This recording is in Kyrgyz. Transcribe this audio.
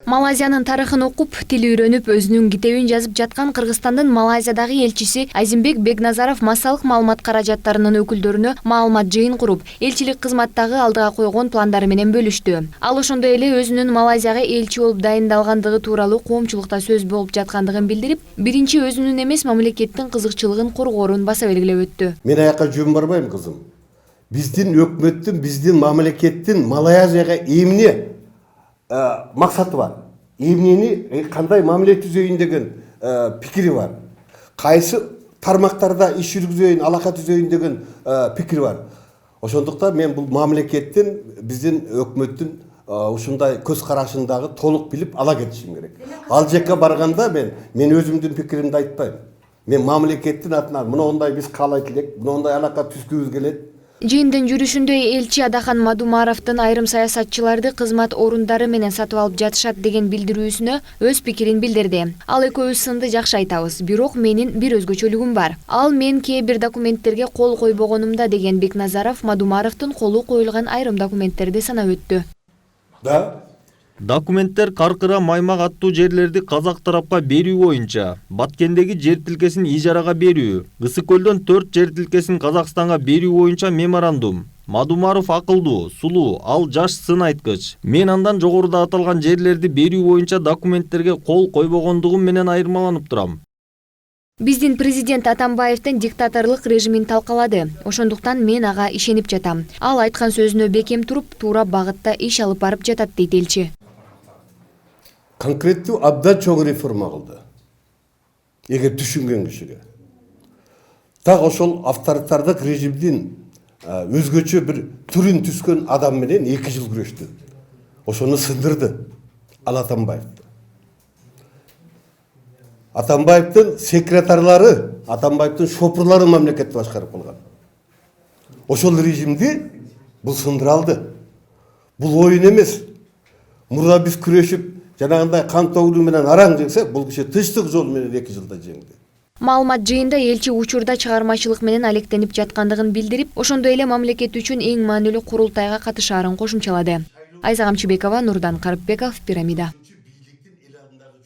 Малайзиянын тарыхын окуп, тил үйрөнүп, өзүнүн китебин жазып жаткан Кыргызстандын Малайзиядагы элчиси Азимбек Бекназаров массалык маалымат каражаттарынын өкүлдөрүнө маалымат жыйын куруп, элчилик кызматтагы алдыга койгон пландары менен бөлүштү. Ал ошондой эле өзүнүн Малайзияга элчи болуп дайындалгандыгы тууралуу коомчулукта сөз болуп жаткандыгын билдирип, биринчи өзүнүн эмес мамлекеттин кызыкчылыгын коргоорун баса белгилеп өттү. Мен аяка жөн барбайм, кызым. Биздин өкмөттүн, биздин мамлекеттин Малайзияга эмне максаты бар. Эмнени кандай мамиле түзөйүн деген пикири бар. Кайсы тармактарда иш жүргүзөйүн, алака түзөйүн деген пикири бар. Ошондуктан мен бул мамлекеттин, биздин өкмөттүн ушундай көз карашындагы толук билип ала кетишим керек. Ал жакка барганда мен өзүмдүн пикиримди айтпайм. Мен мамлекеттин атынан мындай биз каалайт элек, мындай алака түзгүбүз келет. Жыйындын жүрүшүндө элчи Адахан Мадумаровдун айрым саясатчыларды кызмат орундары менен сатып алып жатышат деген билдирүүсүнө өз пикирин билдирди. Ал экөөбүз сынды жакшы айтабыз, бирок менин бир өзгөчөлүгүм бар. Ал мен кээ бир документтерге кол койбогонумда деген Бекназаров Мадумаровдун колу коюлган айрым документтерди санап өттү. Документтер Каркыра Маймак аттуу жерлерди казак тарапка берүү боюнча Баткендеги жер тилкесин ижарага берүү, Ысык көлдөн 4 жер тилкесин Казакстанга берүү боюнча меморандум. Мадумаров акылдуу, сулуу, ал жаш сын айткыч. Мен андан жогоруда аталган жерлерди берүү боюнча документтерге кол койбогондугум менен айырмаланып турам. Биздин президент Атамбаевдин диктаторлук режимин талкалады. Ошондуктан мен ага ишенип жатам. Ал айткан сөзүнө бекем туруп, туура багытта иш алып барып жатат дейт элчи. Конкреттүү абдан чоң реформа кылды. Эгер түшүнген кишиге. Так ошол авторитардык режимдин өзгөчө бир түрүн түскөн адам менен 2 жыл күрөштү. Ошону сындырды. Ал Атамбаев. Атамбаевдин секретарлары, Атамбаевдин шопурлары мамлекетти башкарып калган. Ошол режимди бул сындыра алды. Бул оюн эмес. Мурда биз күрөшүп жанагындай кан төгүлүү менен араң жеңсек, бул киши тынчтык жолу менен 2 жылда жеңди. Маалымат жыйында элчи учурда чыгармачылык менен алектенип жаткандыгын билдирип, ошондой эле мамлекет үчүн эң маанилүү курултайга катышаарын кошумчалады. Айза Камчыбекова, Нурдан Карыпбеков, Пирамида.